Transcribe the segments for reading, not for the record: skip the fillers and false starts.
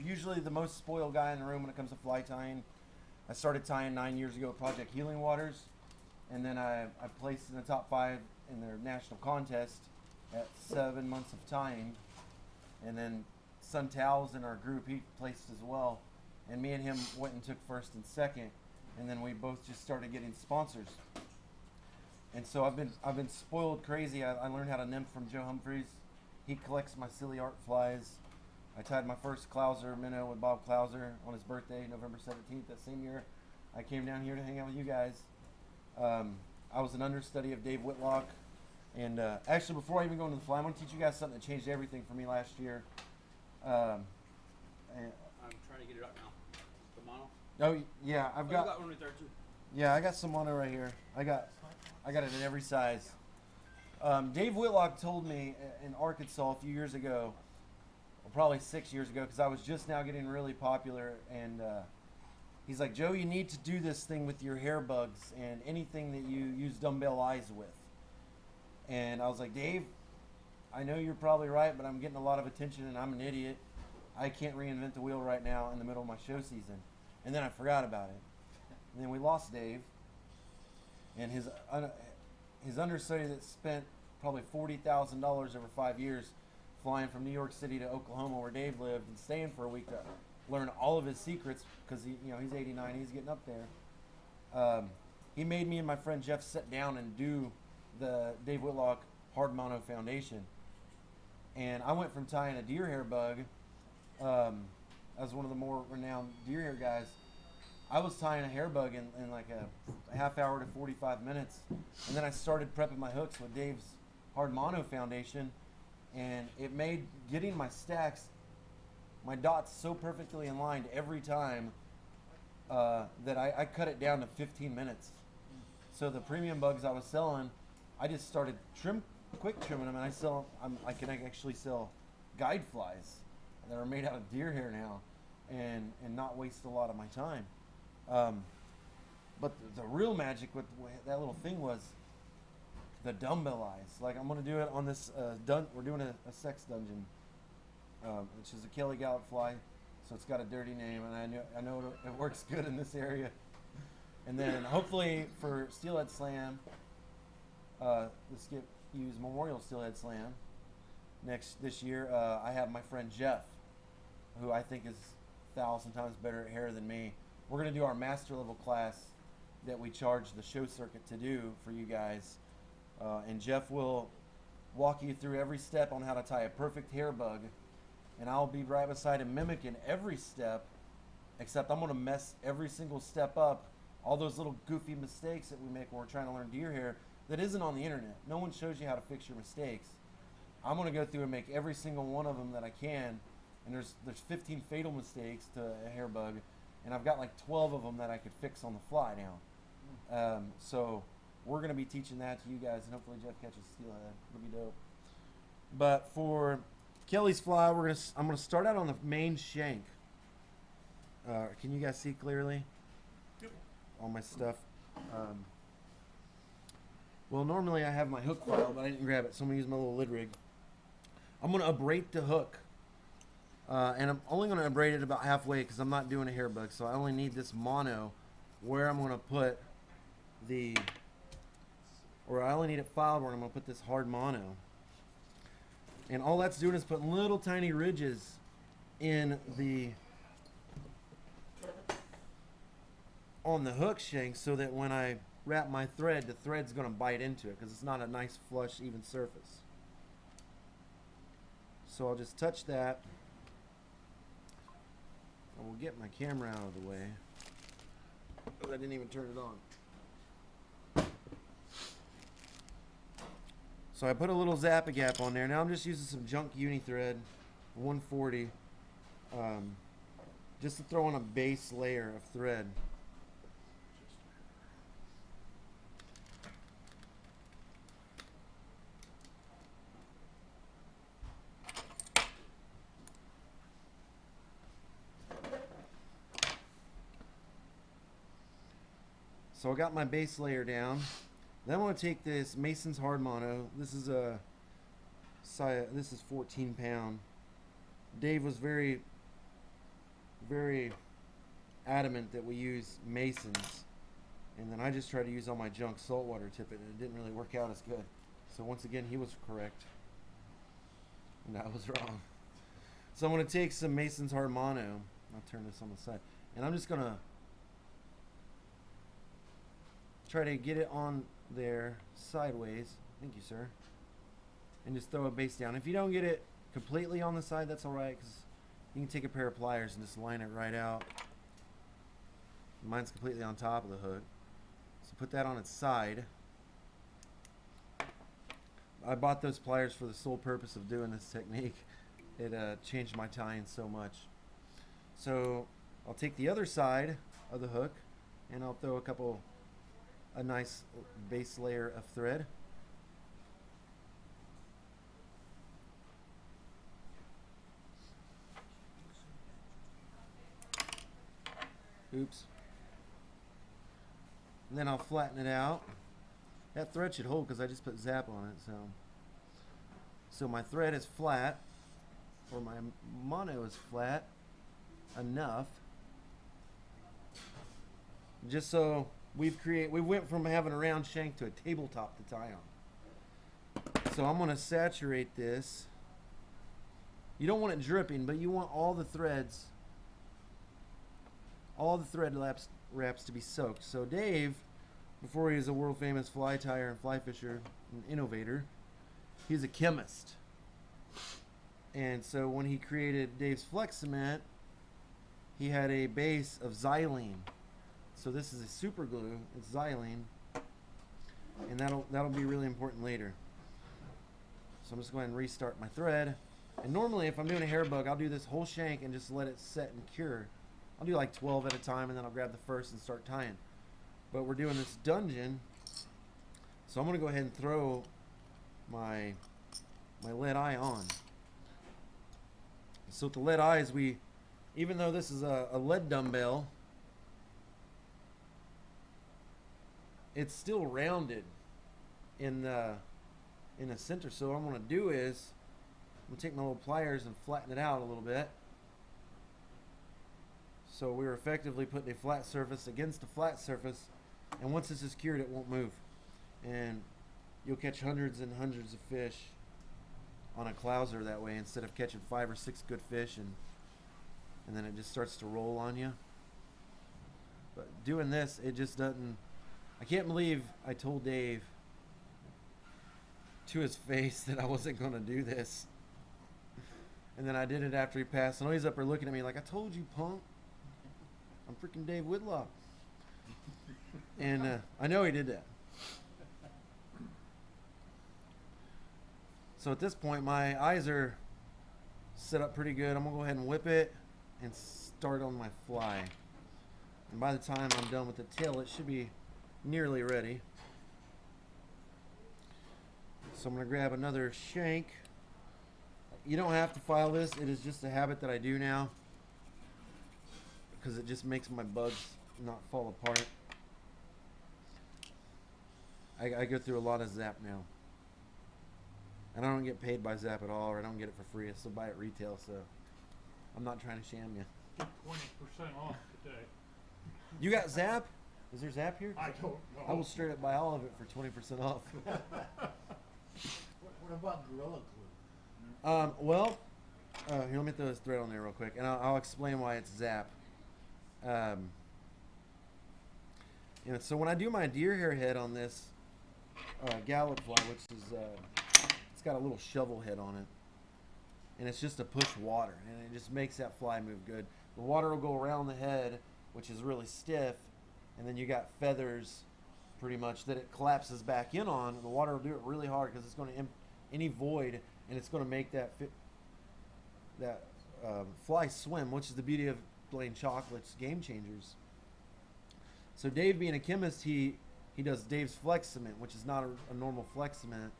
usually the most spoiled guy in the room when it comes to fly tying. I started tying 9 years ago at Project Healing Waters, and then I placed in the top 5 in their national contest at 7 months of tying, and then Sun Towels in our group, he placed as well, and me and him went and took first and second, and then we both just started getting sponsors. And so I've been spoiled crazy. I learned how to nymph from Joe Humphreys. He collects my silly art flies. I tied my first Clouser minnow with Bob Clouser on his birthday, November 17th, that same year. I came down here to hang out with you guys. I was an understudy of Dave Whitlock. And actually, before I even go into the fly, I'm going to teach you guys something that changed everything for me last year. I'm trying to get it up now. The mono? Oh, yeah, I've got... You got one right there, too. Yeah, I got some mono right here. I got it in every size. Dave Whitlock told me in Arkansas a few years ago, or probably 6 years ago, because I was just now getting really popular, and he's like, Joe, you need to do this thing with your hair bugs and anything that you use dumbbell eyes with. And I was like, Dave, I know you're probably right, but I'm getting a lot of attention and I'm an idiot. I can't reinvent the wheel right now in the middle of my show season. And then I forgot about it. And then we lost Dave. And his understudy that spent probably $40,000 over 5 years flying from New York City to Oklahoma where Dave lived and staying for a week to learn all of his secrets, because he's 89, he's getting up there. He made me and my friend Jeff sit down and do the Dave Whitlock Hard Mono Foundation. And I went from tying a deer hair bug, as one of the more renowned deer hair guys. I was tying a hair bug in like a half hour to 45 minutes. And then I started prepping my hooks with Dave's Hard Mono Foundation. And it made getting my stacks, my dots so perfectly in line every time that I cut it down to 15 minutes. So the premium bugs I was selling, I just started quick trimming them, and I can actually sell guide flies that are made out of deer hair now, and not waste a lot of my time. But the real magic with that little thing was the dumbbell eyes. Like, I'm gonna do it on this we're doing a sex dungeon, which is a Kelly Gallup fly, so it's got a dirty name, and I know it works good in this area. And then hopefully for Steelhead Slam, the Skip Hughes Memorial Steelhead Slam this year, I have my friend Jeff, who I think is 1,000 times better at hair than me. We're going to do our master level class that we charge the show circuit to do for you guys, and Jeff will walk you through every step on how to tie a perfect hair bug, and I'll be right beside him mimicking every step, except I'm going to mess every single step up. All those little goofy mistakes that we make when we're trying to learn deer hair that isn't on the internet. No one shows you how to fix your mistakes. I'm going to go through and make every single one of them that I can, and there's 15 fatal mistakes to a hair bug, and I've got like 12 of them that I could fix on the fly now. So we're going to be teaching that to you guys, and hopefully Jeff catches steelhead. It'll be dope. But for Kelly's fly, I'm going to start out on the main shank. Can you guys see clearly? Yep. All my stuff. Well, normally I have my hook file, but I didn't grab it, so I'm going to use my little lid rig. I'm going to abrade the hook, and I'm only going to abrade it about halfway because I'm not doing a hair bug, so I only need this mono where I'm going to put I only need it filed where I'm going to put this hard mono. And all that's doing is putting little tiny ridges on the hook shank, so that when I wrap my thread, the thread's going to bite into it because it's not a nice flush even surface. So I'll just touch that, and we'll get my camera out of the way. Oh, I didn't even turn it on. So I put a little Zap-A-Gap on there. Now I'm just using some junk uni thread, 140, just to throw on a base layer of thread. So I got my base layer down. Then I'm going to take this Mason's Hard Mono. This is 14 pound. Dave was very very adamant that we use Masons, and then I just tried to use all my junk saltwater tippet, and it didn't really work out as good. So once again, he was correct, and I was wrong. So I'm going to take some Mason's hard mono. I'll turn this on the side, and I'm just going to try to get it on there sideways. Thank you, sir. And just throw a base down. If you don't get it completely on the side, that's alright, because you can take a pair of pliers and just line it right out. Mine's completely on top of the hook. So put that on its side. I bought those pliers for the sole purpose of doing this technique. It changed my tying so much. So I'll take the other side of the hook and I'll throw a nice base layer of thread. Oops. And then I'll flatten it out. That thread should hold because I just put zap on it. So my thread is flat, or my mono is flat enough. Just so we went from having a round shank to a tabletop to tie on. So I'm going to saturate this. You don't want it dripping, but you want all the thread wraps to be soaked. So Dave, before he was a world famous fly tyer and fly fisher and innovator, he's a chemist. And so when he created Dave's Flex Cement, he had a base of xylene. So this is a super glue. It's xylene, and that'll be really important later. So I'm just going to restart my thread. And normally, if I'm doing a hair bug, I'll do this whole shank and just let it set and cure. I'll do like 12 at a time, and then I'll grab the first and start tying. But we're doing this dungeon, so I'm going to go ahead and throw my lead eye on. So with the lead eyes, even though this is a lead dumbbell, it's still rounded in the center. So what I'm going to do is I'm going to take my little pliers and flatten it out a little bit. So we're effectively putting a flat surface against a flat surface, and once this is cured, it won't move. And you'll catch hundreds and hundreds of fish on a clouser that way, instead of catching 5 or 6 good fish and then it just starts to roll on you. But doing this, it just doesn't. I can't believe I told Dave to his face that I wasn't going to do this. And then I did it after he passed. And he's up there looking at me like, I told you, punk. I'm freaking Dave Whitlock. And I know he did that. So at this point, my eyes are set up pretty good. I'm going to go ahead and whip it and start on my fly. And by the time I'm done with the tail, it should be nearly ready. So I'm going to grab another shank. You don't have to file this. It is just a habit that I do now, because it just makes my bugs not fall apart. I go through a lot of Zap now. And I don't get paid by Zap at all, or I don't get it for free. I still buy it retail, so I'm not trying to sham you. Get 20% off today. You got Zap? Is there Zap here? I don't know. I will straight up buy all of it for 20% off. What about Gorilla Glue? Well, here, let me throw this thread on there real quick, and I'll explain why it's Zap. So when I do my deer hair head on this gallop fly, which is it's got a little shovel head on it, and it's just to push water, and it just makes that fly move good. The water will go around the head, which is really stiff, and then you got feathers pretty much that it collapses back in on, and the water will do it really hard because it's going to any void, and it's going to make that fly swim, which is the beauty of Blaine Chocolate's Game Changers. So Dave, being a chemist, he does Dave's Flex Cement, which is not a normal Flex Cement,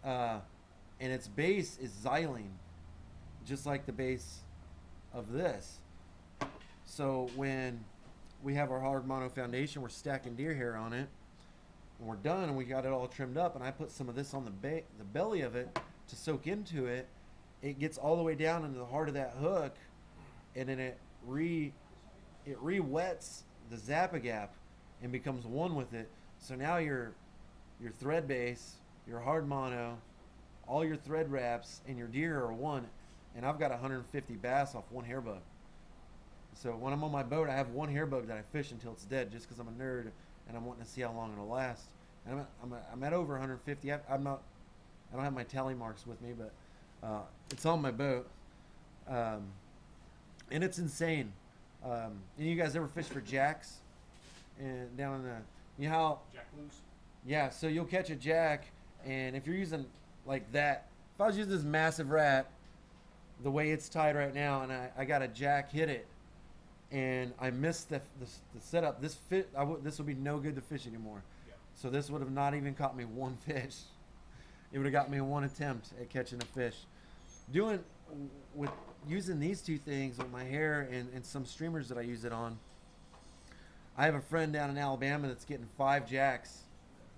and its base is xylene, just like the base of this. So when we have our hard mono foundation, we're stacking deer hair on it, and we're done, and we got it all trimmed up, and I put some of this on the belly of it to soak into it. It gets all the way down into the heart of that hook, and then it re-wets the Zappa gap and becomes one with it. So now your thread base, your hard mono, all your thread wraps, and your deer are one. And I've got 150 bass off one hair bug. So when I'm on my boat, I have one hair bug that I fish until it's dead, just because I'm a nerd and I'm wanting to see how long it'll last. And I'm at over 150. I don't have my tally marks with me, but it's on my boat, and it's insane. And you guys ever fish for jacks? And down in the, you know how? Jack loose. Yeah. So you'll catch a jack, and if you're using like that, if I was using this massive rat, the way it's tied right now, and I got a jack hit it, and I missed the setup. This would be no good to fish anymore. Yeah. So this would have not even caught me one fish. It would have got me one attempt at catching a fish. Using these two things with my hair and some streamers that I use it on. I have a friend down in Alabama that's getting 5 jacks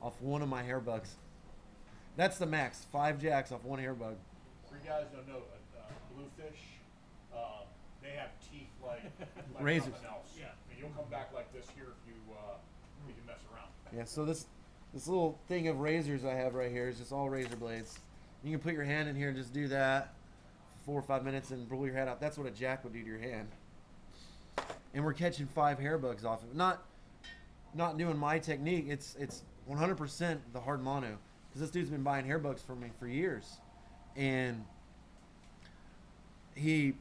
off one of my hair bugs. That's the max, 5 jacks off one hair bug. For you guys don't know, bluefish, they have teeth like Razors. nothing else. Yeah, I mean, you'll come back like this here if you can mess around. Yeah, so this little thing of razors I have right here is just all razor blades. You can put your hand in here and just do that for 4 or 5 minutes and roll your head out. That's what a jack would do to your hand. And we're catching 5 hair bugs off of it. Not doing my technique. It's 100% the hard mono, because this dude's been buying hair bugs from me for years, and he's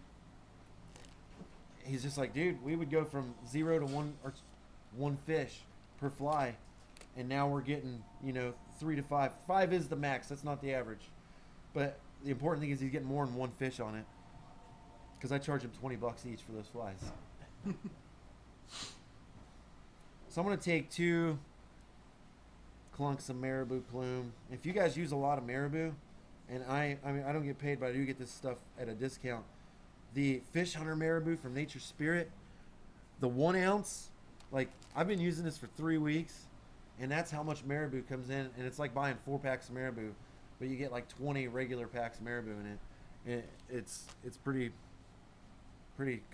just like, dude, we would go from 0 to 1 fish per fly, and now we're getting 3 to 5. 5 is the max. That's not the average, but the important thing is he's getting more than 1 fish on it, because I charge him $20 each for those flies. So I'm going to take 2 clunks of marabou plume. If you guys use a lot of marabou, and I mean I don't get paid, but I do get this stuff at a discount. The Fish Hunter marabou from Nature's Spirit, the 1 ounce, like I've been using this for 3 weeks, and that's how much marabou comes in, and it's like buying 4 packs of marabou, but you get like 20 regular packs of marabou in it. It's pretty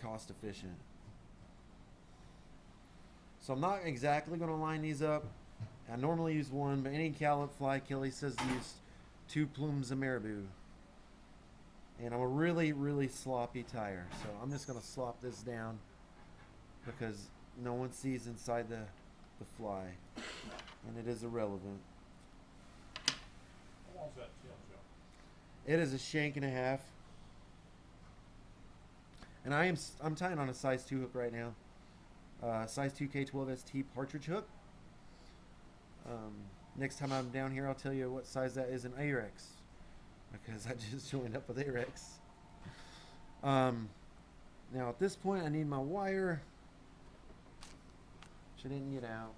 cost efficient. So I'm not exactly going to line these up. I normally use 1, but any callip fly kill, he says to use 2 plumes of marabou. And I'm a really, really sloppy tire. So I'm just going to slop this down because no one sees inside the fly. And it is irrelevant. How long's that tail, Joe? It is a shank and a half. And I'm tying on a size 2 hook right now. Size 2 K12ST partridge hook. Next time I'm down here, I'll tell you what size that is in Arex, because I just joined up with Arex. Now at this point, I need my wire, which I didn't get out.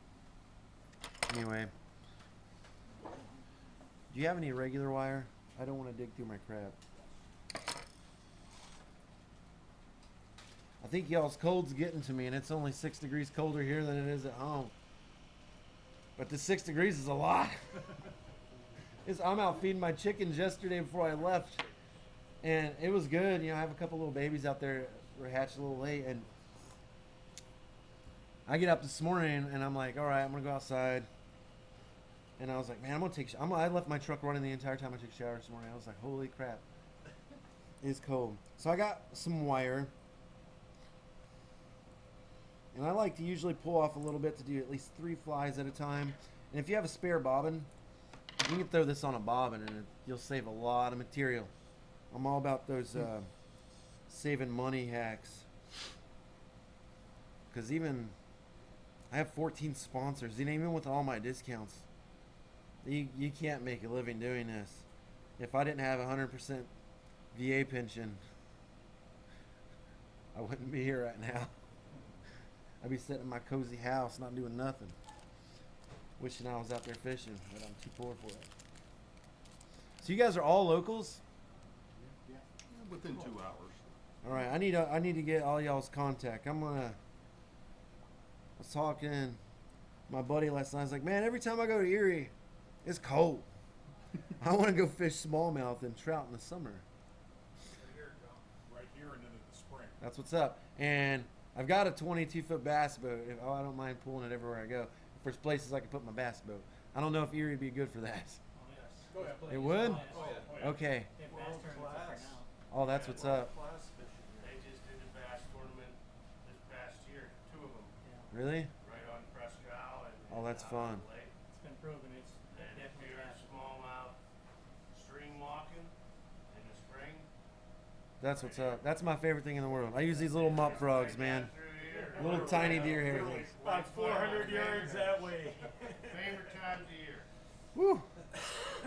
Anyway, do you have any regular wire? I don't want to dig through my crap. I think y'all's cold's getting to me, and it's only 6 degrees colder here than it is at home. But the 6 degrees is a lot. I'm out feeding my chickens yesterday before I left, and it was good. I have a couple little babies out there that were hatched a little late, and I get up this morning, and I'm like, all right, I'm going to go outside. And I was like, man, I'm going to take I left my truck running the entire time I took a shower this morning. I was like, holy crap. It's cold. So I got some wire. And I like to usually pull off a little bit to do at least 3 flies at a time. And if you have a spare bobbin, you can throw this on a bobbin and you'll save a lot of material. I'm all about those saving money hacks. Because I have 14 sponsors, and even with all my discounts, you can't make a living doing this. If I didn't have 100% VA pension, I wouldn't be here right now. I'd be sitting in my cozy house not doing nothing. Wishing I was out there fishing, but I'm too poor for it. So you guys are all locals? Yeah. Within 2 hours. Alright, I need to get all y'all's contact. I was talking to my buddy last night. I was like, man, every time I go to Erie, it's cold. I want to go fish smallmouth and trout in the summer. Right here and then in the spring. That's what's up. And I've got a 22-foot bass boat. I don't mind pulling it everywhere I go. If there's places I can put my bass boat. I don't know if Erie would be good for that. Oh, yes. Go ahead. It would? Oh, yeah. Okay. They have bass tournaments up there now. Oh, that's what's up. They just did the bass tournament this past year, 2 of them, Yeah. Really? right on Presque Isle and Oh, that's out fun. on the lake. It's been proven it's And if definitely you're bass. smallmouth stream walking in the spring, That's what's up. That's my favorite thing in the world. I use these little mup frogs, man. through here, Little tiny deer hair things. About 400 yards that way. favorite times of year. Woo!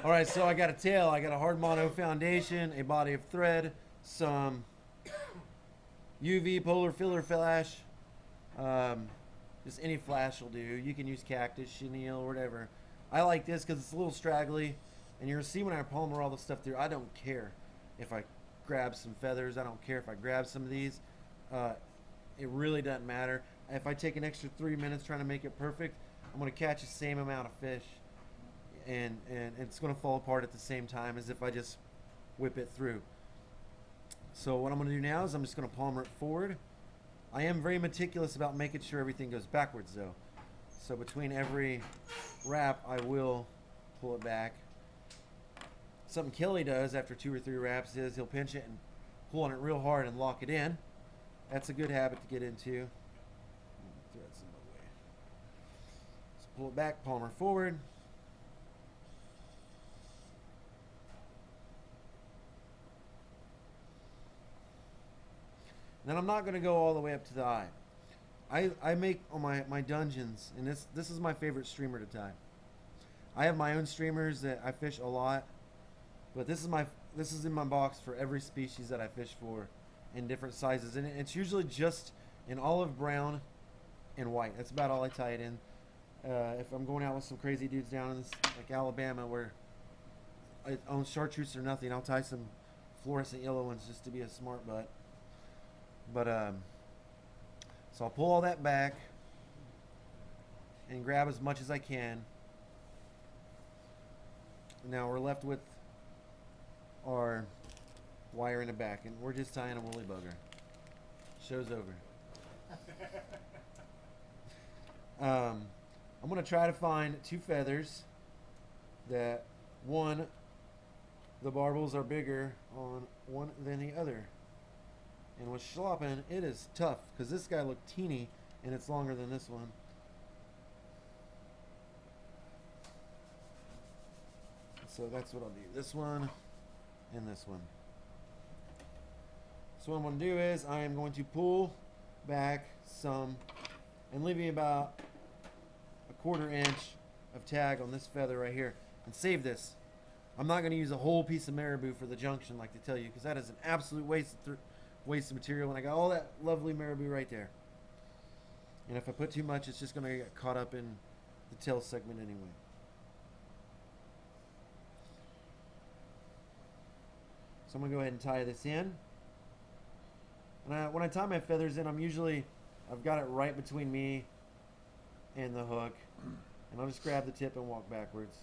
All right, so I got a tail. I got a hard mono foundation, a body of thread, some UV polar filler flash. Just any flash will do. You can use cactus, chenille, whatever. I like this because it's a little straggly, and you'll see when I palmer all the stuff through, I don't care if I grab some feathers. I don't care if I grab some of these. It really doesn't matter. If I take an extra 3 minutes trying to make it perfect, I'm going to catch the same amount of fish, and it's going to fall apart at the same time as if I just whip it through. So what I'm going to do now is I'm just going to palmer it forward. I am very meticulous about making sure everything goes backwards though. So between every wrap, I will pull it back. Something Kelly does after 2 or 3 wraps is he'll pinch it and pull on it real hard and lock it in. That's a good habit to get into. Threads in the way. So pull it back, palmer forward. Then I'm not going to go all the way up to the eye. I make on my dungeons, and this is my favorite streamer to tie. I have my own streamers that I fish a lot, but this is in my box for every species that I fish for, in different sizes, and it's usually just in olive brown and white. That's about all I tie it in. If I'm going out with some crazy dudes down in this, like Alabama, where I own chartreuse or nothing, I'll tie some fluorescent yellow ones just to be a smart butt. But so I'll pull all that back and grab as much as I can. Now we're left with our wire in the back, and we're just tying a woolly bugger. Show's over. I'm gonna try to find 2 feathers that the barbels are bigger on one than the other. And with schlopping, it is tough because this guy looked teeny and it's longer than this one. So that's what I'll do. This one and this one. So what I'm going to do is I am going to pull back some and leave me about a 1/4 inch of tag on this feather right here and save this. I'm not going to use a whole piece of marabou for the junction like they tell you, because that is an absolute waste of material, and I got all that lovely marabou right there. And if I put too much, it's just going to get caught up in the tail segment anyway. So I'm going to go ahead and tie this in. And when I tie my feathers in, I've got it right between me and the hook. And I'll just grab the tip and walk backwards.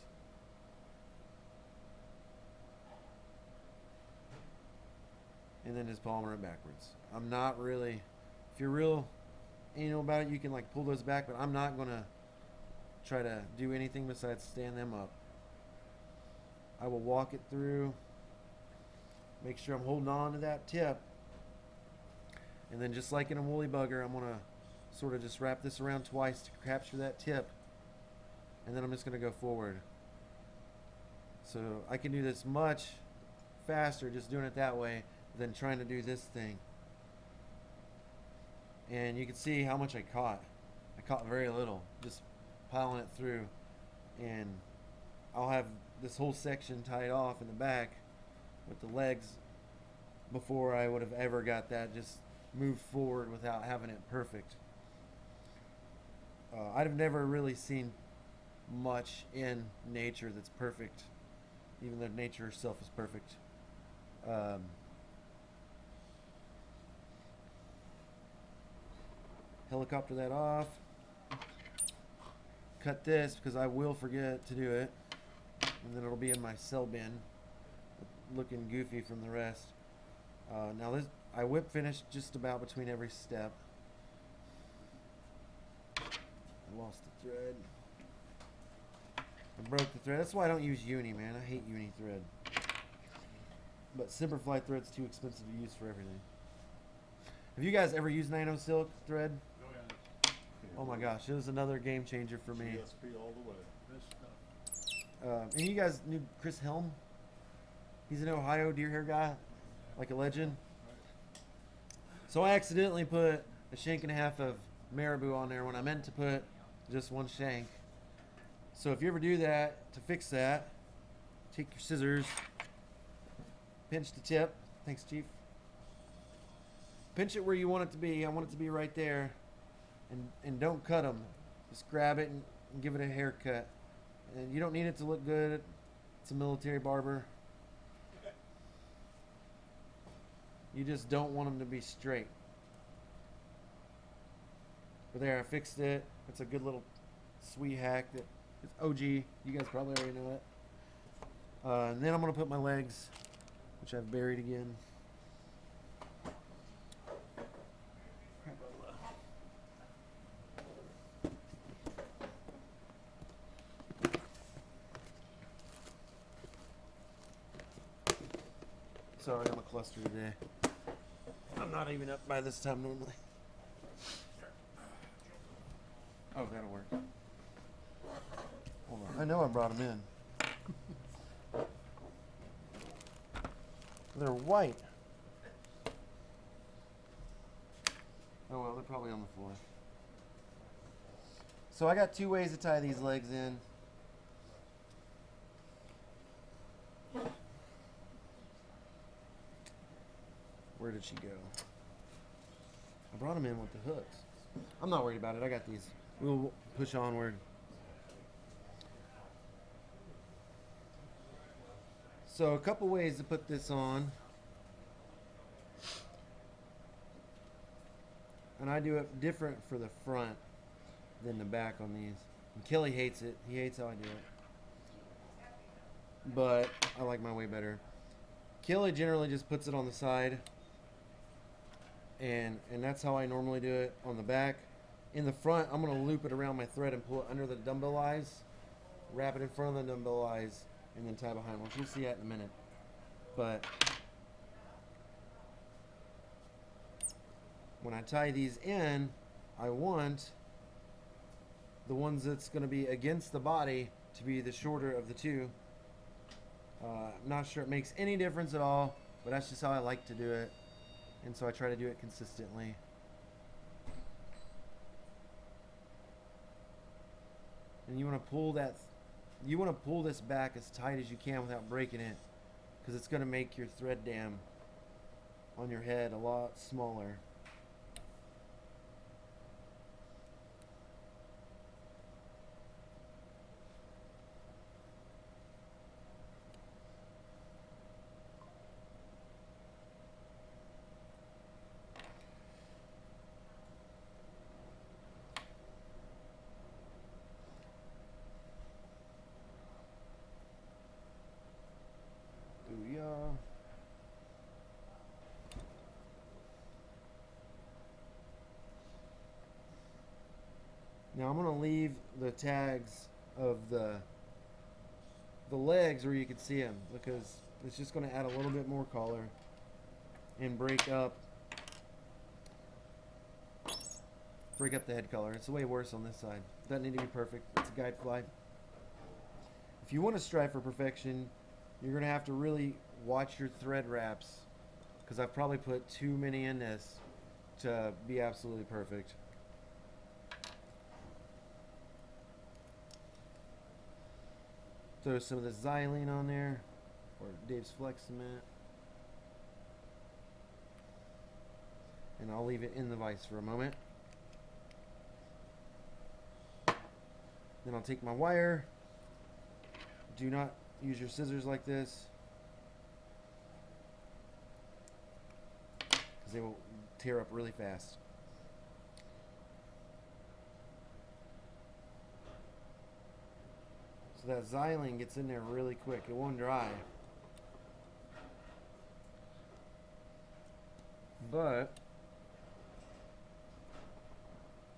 And then just palmer it backwards. I'm not really, if you're real anal about it, you can like pull those back, but I'm not going to try to do anything besides stand them up. I will walk it through, make sure I'm holding on to that tip, and then just like in a woolly bugger, I'm going to sort of just wrap this around twice to capture that tip, and then I'm just going to go forward. So I can do this much faster just doing it that way than trying to do this thing. And you can see how much I caught. I caught very little, just piling it through. And I'll have this whole section tied off in the back with the legs before I would have ever got that just moved forward without having it perfect. I've never really seen much in nature that's perfect, even though nature herself is perfect. Helicopter that off. Cut this because I will forget to do it, and then it'll be in my cell bin, looking goofy from the rest. Now this, I whip finish just about between every step. I lost the thread. I broke the thread. That's why I don't use uni, man. I hate uni thread. But Simperfly thread's too expensive to use for everything. Have you guys ever used Nano Silk thread? Oh, yeah. Oh my gosh, it was another game changer for me. GSP all the way. This stuff. And you guys knew Chris Helm? He's an Ohio deer hair guy, like a legend. So I accidentally put a shank and a half of marabou on there when I meant to put just one shank. So if you ever do that, to fix that, take your scissors, pinch the tip. Thanks, Chief. Pinch it where you want it to be. I want it to be right there. And don't cut them. Just grab it and give it a haircut. And you don't need it to look good. It's a military barber. You just don't want them to be straight. But there, I fixed it. It's a good little sweet hack that it's OG. You guys probably already know it. And then I'm going to put my legs, which I've buried again. Sorry, I'm a cluster today. I'm not even up by this time normally. Oh, that'll work. Hold on. I know I brought them in. They're white. Oh well, they're probably on the floor. So I got two ways to tie these legs in. Where did she go? I brought them in with the hooks. I'm not worried about it. I got these. We'll push onward. So a couple ways to put this on. And I do it different for the front than the back on these. And Kelly hates it. He hates how I do it. But I like my way better. Kelly generally just puts it on the side. And that's how I normally do it on the back. In the front, I'm going to loop it around my thread and pull it under the dumbbell eyes, wrap it in front of the dumbbell eyes, and then tie behind, which we'll see that in a minute. But when I tie these in, I want the ones that's going to be against the body to be the shorter of the two. I'm not sure it makes any difference at all, but that's just how I like to do it. And so I try to do it consistently. And you want to pull that, you want to pull this back as tight as you can without breaking it, because it's going to make your thread dam on your head a lot smaller. Now I'm going to leave the tags of the legs where you can see them, because it's just going to add a little bit more color and break up the head color. It's way worse on this side. Doesn't need to be perfect. It's a guide fly. If you want to strive for perfection, you're going to have to really watch your thread wraps, because I've probably put too many in this to be absolutely perfect. Throw some of the xylene on there, or Dave's Flex Cement, and I'll leave it in the vise for a moment. Then I'll take my wire. Do not use your scissors like this, because they will tear up really fast. So that xylene gets in there really quick. It won't dry. but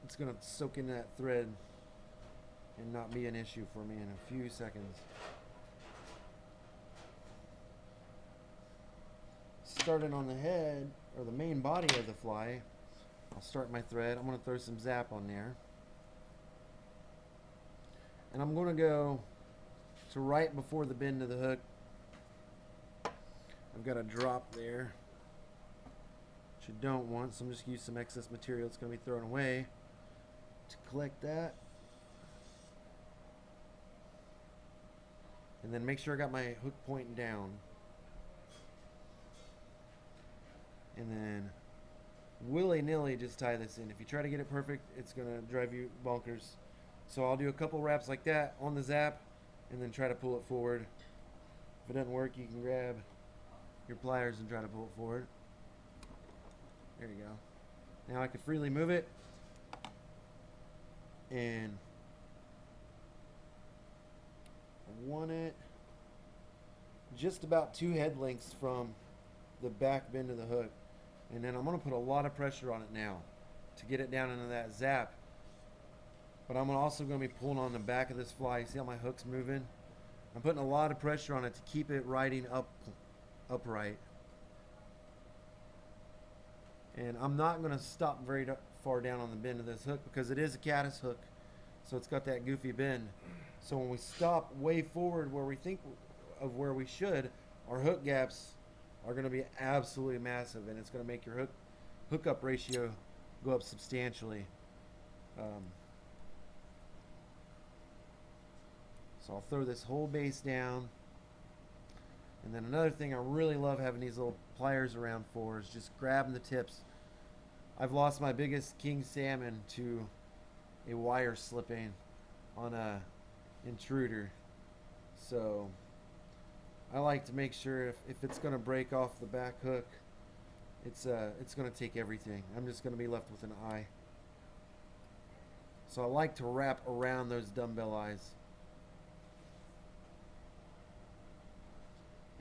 it's going to soak in that thread and not be an issue for me in a few seconds. Starting on the head, or the main body of the fly, I'll start my thread. I'm going to throw some zap on there. And I'm going to go to right before the bend of the hook. I've got a drop there, which you don't want, so I'm just going to use some excess material that's going to be thrown away to collect that. And then make sure I got my hook pointing down. And then willy-nilly just tie this in. If you try to get it perfect, it's going to drive you bonkers. So I'll do a couple wraps like that on the zap and then try to pull it forward. If it doesn't work, you can grab your pliers and try to pull it forward. There you go. Now I can freely move it, and I want it just about 2 head lengths from the back bend of the hook. And then I'm going to put a lot of pressure on it now to get it down into that zap. But I'm also going to be pulling on the back of this fly. See how my hook's moving? I'm putting a lot of pressure on it to keep it riding upright. And I'm not going to stop very far down on the bend of this hook because it is a caddis hook. So it's got that goofy bend. So when we stop way forward where we think of where we should, our hook gaps are going to be absolutely massive, and it's going to make your hookup ratio go up substantially. So I'll throw this whole base down. And then another thing I really love having these little pliers around for is just grabbing the tips. I've lost my biggest king salmon to a wire slipping on a intruder. So I like to make sure if it's going to break off the back hook, it's going to take everything. I'm just going to be left with an eye. So I like to wrap around those dumbbell eyes.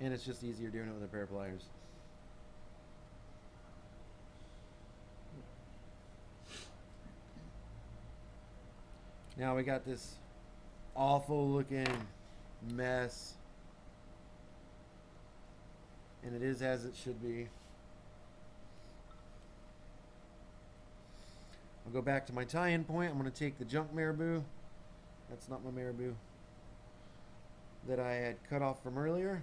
And it's just easier doing it with a pair of pliers. Now we got this awful looking mess. And it is as it should be. I'll go back to my tie-in point. I'm going to take the junk marabou. That's not my marabou. That I had cut off from earlier.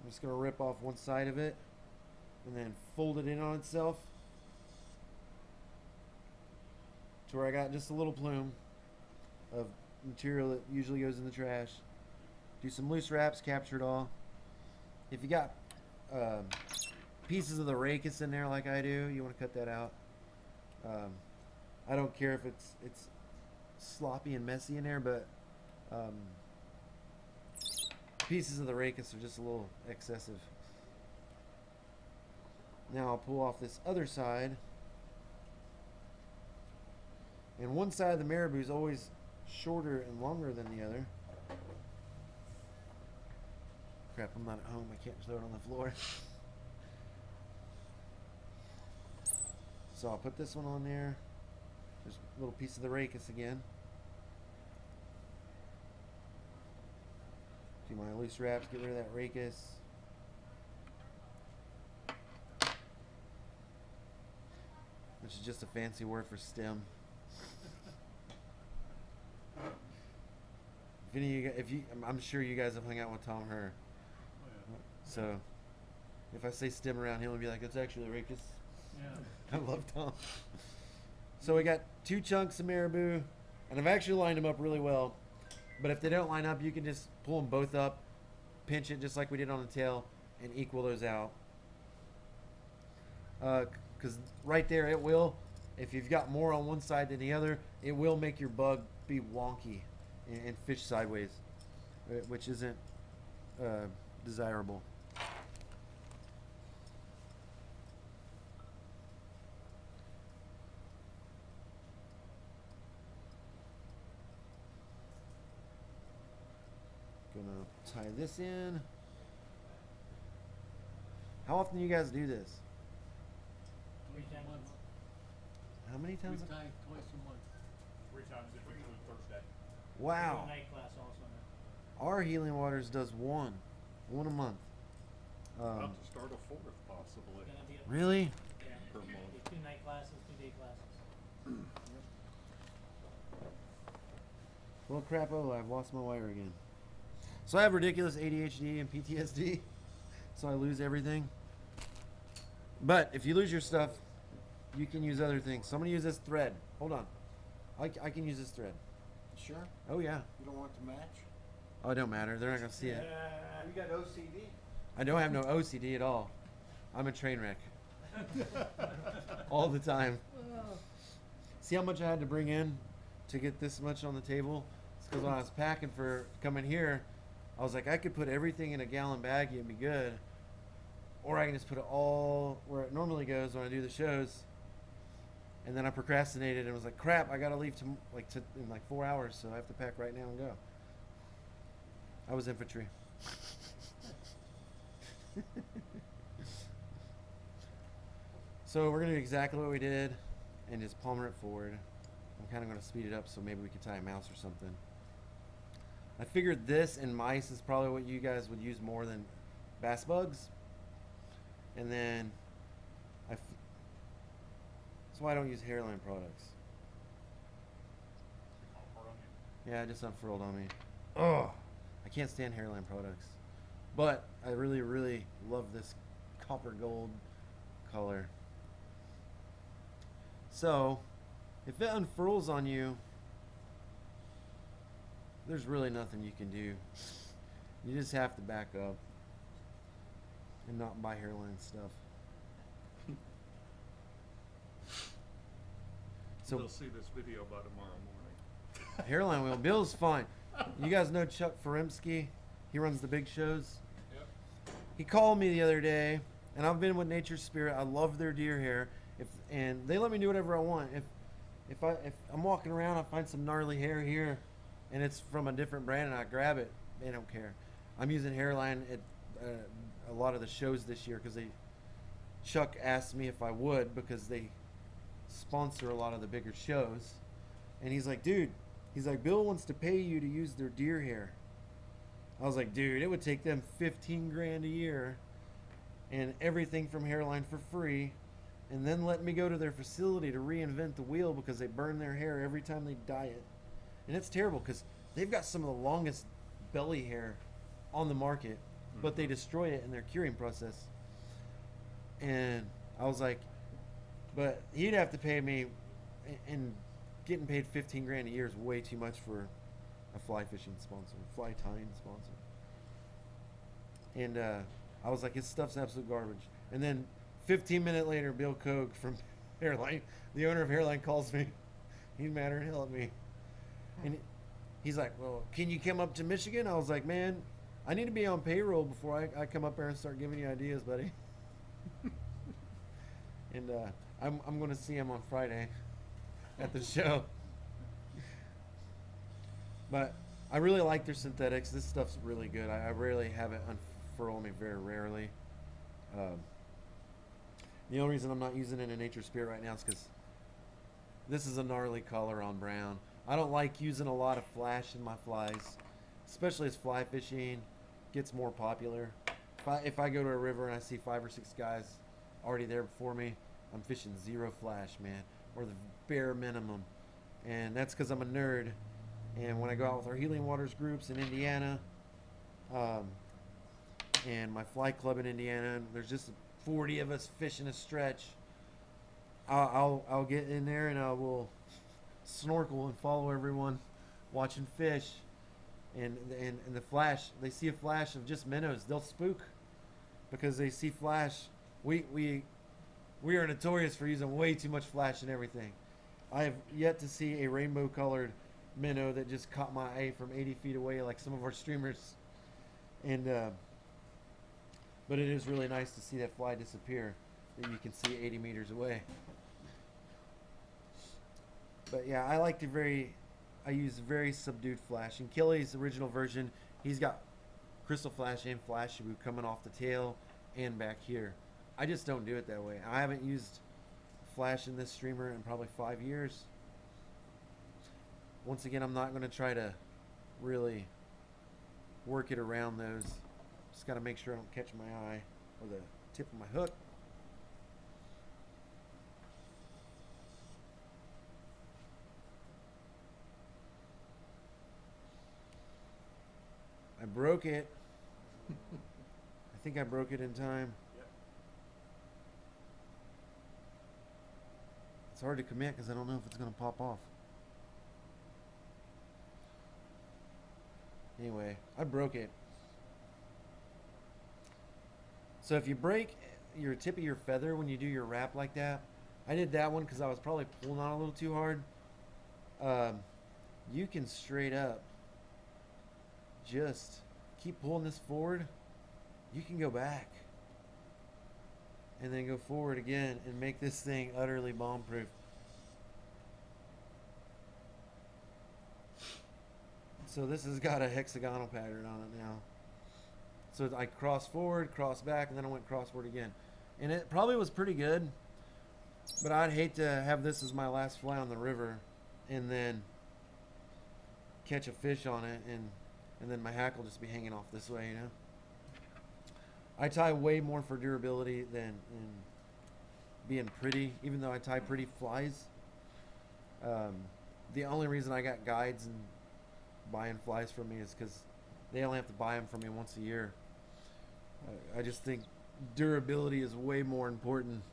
I'm just going to rip off one side of it and then fold it in on itself to where I got just a little plume of material that usually goes in the trash. Do some loose wraps, capture it all. If you got pieces of the rachis in there like I do, you want to cut that out. I don't care if it's sloppy and messy in there, but pieces of the rachis are just a little excessive. Now I'll pull off this other side. And one side of the marabou is always shorter and longer than the other. Crap, I'm not at home. I can't throw it on the floor. So I'll put this one on there. There's a little piece of the rachis again. Do my loose wraps, get rid of that rachis. Which is just a fancy word for stem. If any of you guys, I'm sure you guys have hung out with Tom Herr. So if I say stem around him, he'll be like, "It's actually a rachis." Yeah. I love Tom. So we got 2 chunks of marabou, and I've actually lined them up really well. But if they don't line up, you can just pull them both up, pinch it just like we did on the tail, and equal those out. Because right there, it will, if you've got more on one side than the other, it will make your bug be wonky and fish sideways, which isn't desirable. Gonna tie this in. How often do you guys do this? How many We times? tie twice a month. 3 times if we include Thursday. Wow. Night class also now. Our Healing Waters does one a month. About to start a fourth, possibly, Gonna be Really? yeah. per month. Be 2 night classes, 2 day classes. Well, crap. Oh, I've lost my wire again. So I have ridiculous ADHD and PTSD. So I lose everything. But if you lose your stuff, you can use other things. So I'm gonna use this thread. Hold on. I can use this thread. Sure? Oh yeah. You don't want it to match? Oh, it don't matter. They're not gonna see it. You got OCD. I don't have no OCD at all. I'm a train wreck. All the time. See how much I had to bring in to get this much on the table? It's because when I was packing for coming here, I was like, I could put everything in a gallon baggie and be good. Or I can just put it all where it normally goes when I do the shows. And then I procrastinated and was like, crap, I gotta leave in like 4 hours, so I have to pack right now and go. I was infantry. So we're gonna do exactly what we did and just palmer it forward. I'm kind of gonna speed it up so maybe we could tie a mouse or something. I figured this and mice is probably what you guys would use more than bass bugs. And then that's why I don't use hairline products. Yeah, it just unfurled on me. Oh, I can't stand hairline products. But I really, really love this copper gold color. So, if it unfurls on you, there's really nothing you can do. You just have to back up and not buy hairline stuff. So They'll see this video by tomorrow morning. hairline wheel, Bill's fine. You guys know Chuck Feremsky? He runs the big shows. Yep. He called me the other day, and I've been with Nature's Spirit. I love their deer hair, and they let me do whatever I want. If I'm walking around, I find some gnarly hair here, and it's from a different brand, and I grab it, they don't care. I'm using hairline at a lot of the shows this year because Chuck asked me if I would because they sponsor a lot of the bigger shows, and he's like, dude, he's like, Bill wants to pay you to use their deer hair. I was like, dude, it would take them 15 grand a year and everything from hairline for free, and then let me go to their facility to reinvent the wheel because they burn their hair every time they dye it. And it's terrible because they've got some of the longest belly hair on the market, but they destroy it in their curing process. And I was like, but he'd have to pay me, and getting paid 15 grand a year is way too much for a fly fishing sponsor, fly tying sponsor. And I was like, his stuff's absolute garbage. And then 15 minutes later, Bill Koch from Hairline, the owner of Hairline, calls me. He's madder than hell at me. And he's like, well, can you come up to Michigan? I was like, man, I need to be on payroll before I come up there and start giving you ideas, buddy. And I'm going to see him on Friday at the show. But I really like their synthetics. This stuff's really good. I rarely have it unfurl me, very rarely. The only reason I'm not using it in Nature's Spirit right now is because this is a gnarly color on brown. I don't like using a lot of flash in my flies, especially as fly fishing gets more popular. If I go to a river and I see 5 or 6 guys already there before me, I'm fishing 0 flash, man, or the bare minimum. And that's because I'm a nerd. And when I go out with our Healing Waters groups in Indiana, and my fly club in Indiana, and there's just 40 of us fishing a stretch, I'll get in there and I will snorkel and follow everyone watching fish. And the flash, they see a flash of just minnows, they'll spook because they see flash. We are notorious for using way too much flash and everything. I have yet to see a rainbow colored minnow that just caught my eye from 80 feet away like some of our streamers. And but it is really nice to see that fly disappear that you can see 80 meters away. But yeah, I use very subdued flash. In Kelly's original version, he's got crystal flash and flash coming off the tail and back here. I just don't do it that way. I haven't used flashing this streamer in probably 5 years. Once again, I'm not going to try to really work it around those. Just got to make sure I don't catch my eye or the tip of my hook. I broke it. I think I broke it in time. Yep. It's hard to commit because I don't know if it's going to pop off. Anyway, I broke it. So if you break your tip of your feather when you do your wrap like that, I did that one because I was probably pulling on a little too hard. You can straight up just keep pulling this forward. You can go back and then go forward again and make this thing utterly bomb-proof. So this has got a hexagonal pattern on it now. So I crossed forward, crossed back, and then I went crossward again. And it probably was pretty good, but I'd hate to have this as my last fly on the river and then catch a fish on it and then my hackle just be hanging off this way, you know? I tie way more for durability than being pretty, even though I tie pretty flies. The only reason I got guides and buying flies from me is because they only have to buy them from me once a year. I just think durability is way more important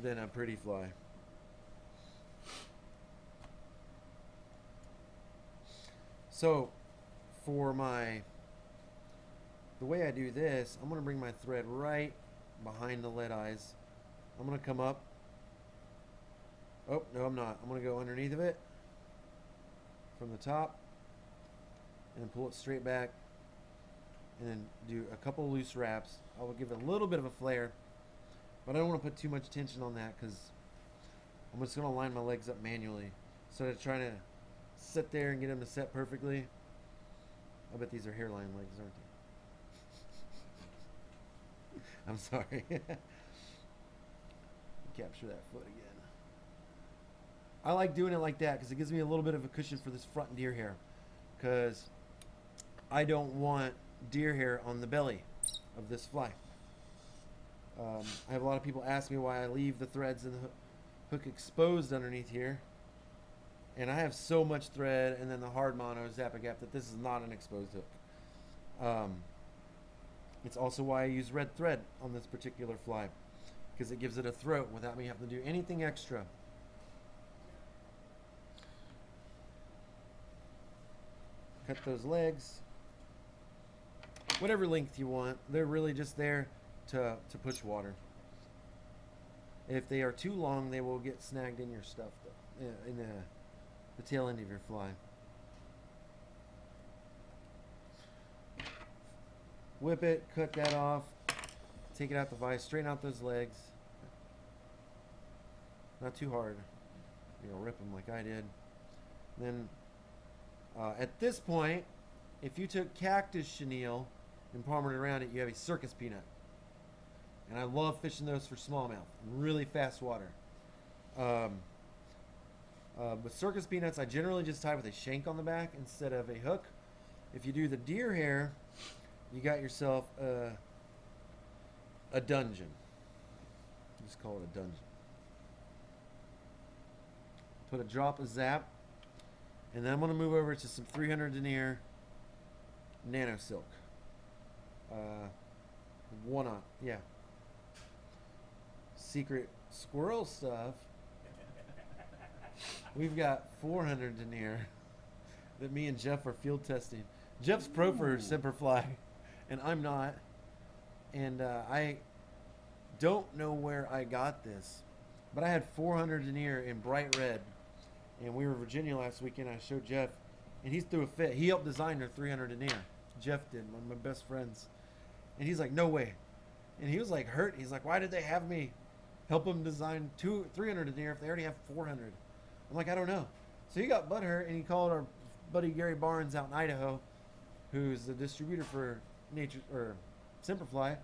than a pretty fly. So for the way I do this, I'm going to bring my thread right behind the lead eyes. I'm going to come up. Oh, no, I'm not. I'm going to go underneath of it from the top and pull it straight back and then do a couple loose wraps. I will give it a little bit of a flare, but I don't want to put too much tension on that because I'm just going to line my legs up manually. Instead of trying to sit there and get them to set perfectly. I bet these are hairline legs, aren't they? I'm sorry. Capture that foot again. I like doing it like that because it gives me a little bit of a cushion for this front deer hair, because I don't want deer hair on the belly of this fly. I have a lot of people ask me why I leave the threads and the hook exposed underneath here, and I have so much thread and then the hard mono Zap-A-Gap that this is not an exposed hook. It's also why I use red thread on this particular fly, because it gives it a throat without me having to do anything extra. Cut those legs whatever length you want. They're really just there to push water. If they are too long, they will get snagged in your stuff, though, in the tail end of your fly. Whip it, cut that off, take it out the vise, straighten out those legs. Not too hard. You'll rip them like I did. Then at this point, if you took cactus chenille and palmered around it, you have a circus peanut. And I love fishing those for smallmouth, really fast water. With circus peanuts, I generally just tie with a shank on the back instead of a hook. If you do the deer hair, you got yourself a dungeon. Just call it a dungeon. Put a drop of Zap, and then I'm going to move over to some 300 denier nano silk. 1-aught, yeah. Secret squirrel stuff. We've got 400 denier that me and Jeff are field testing. Jeff's pro for Semperfly, and I'm not. And I don't know where I got this, but I had 400 denier in bright red. And we were in Virginia last weekend. I showed Jeff, and he's threw a fit. He helped design their 300 denier. Jeff did, one of my best friends. And he's like, no way. And he was like hurt. He's like, why did they have me help him design 300 denier if they already have 400? I'm like, I don't know. So he got butthurt, and he called our buddy Gary Barnes out in Idaho, who's the distributor for Semperfly.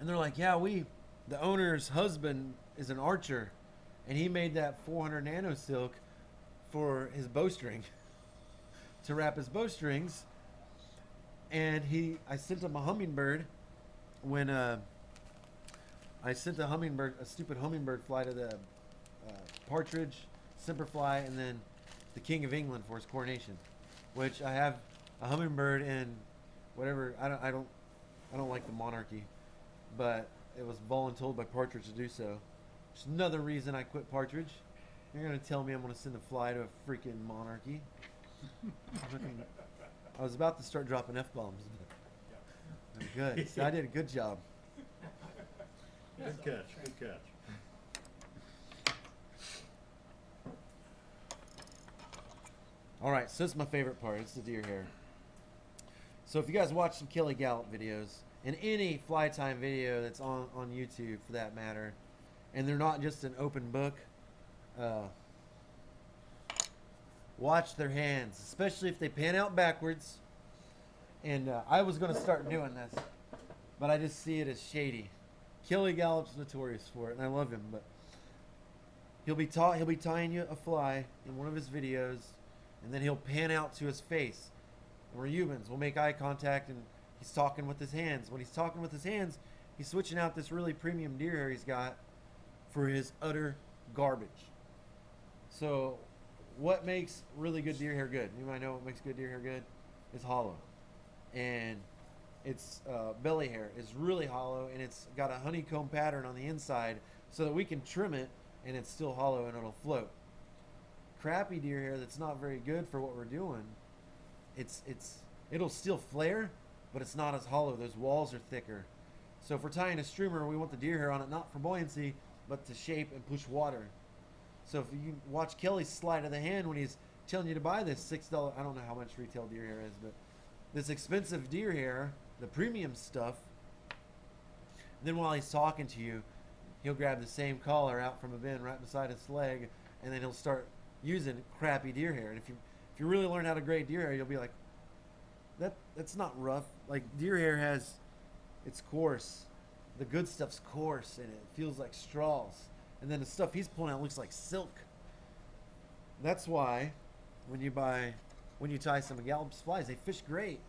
And they're like, yeah, we the owner's husband is an archer, and he made that 400 nano silk for his bowstring to wrap his bowstrings. And I sent him a hummingbird when I sent a stupid hummingbird fly to the partridge, semperfly, and then the King of England for his coronation, which I have a hummingbird and whatever. I don't like the monarchy, but it was voluntold by partridge to do so. Which is another reason I quit partridge. You're gonna tell me I'm gonna send a fly to a freaking monarchy? I was about to start dropping F-bombs. Good. So I did a good job. Good catch, good catch. All right, so this is my favorite part. It's the deer hair. So if you guys watch some Kelly Gallup videos, and any fly time video that's on YouTube for that matter, and they're not just an open book, watch their hands, especially if they pan out backwards. And I was going to start doing this, but I just see it as shady. Kelly Gallup's notorious for it, and I love him. But he'll be tying you a fly in one of his videos, and then he'll pan out to his face. And we're humans. We'll make eye contact, and he's talking with his hands. When he's talking with his hands, he's switching out this really premium deer hair he's got for his utter garbage. So what makes really good deer hair good? You might know what makes good deer hair good? It's hollow. And its belly hair is really hollow, and it's got a honeycomb pattern on the inside so that we can trim it and it's still hollow and it'll float. Crappy deer hair that's not very good for what we're doing, it'll still flare, but it's not as hollow. Those walls are thicker. So if we're tying a streamer, we want the deer hair on it not for buoyancy, but to shape and push water. So if you watch Kelly's sleight of the hand when he's telling you to buy this $6, I don't know how much retail deer hair is, but this expensive deer hair, the premium stuff, then while he's talking to you, he'll grab the same collar out from a bin right beside his leg, and then he'll start using crappy deer hair. And if you really learn how to grade deer hair, you'll be like, that's not rough. Like, deer hair it's coarse. The good stuff's coarse, and it feels like straws. And then the stuff he's pulling out looks like silk. That's why when you tie some of Gallup's flies, they fish great.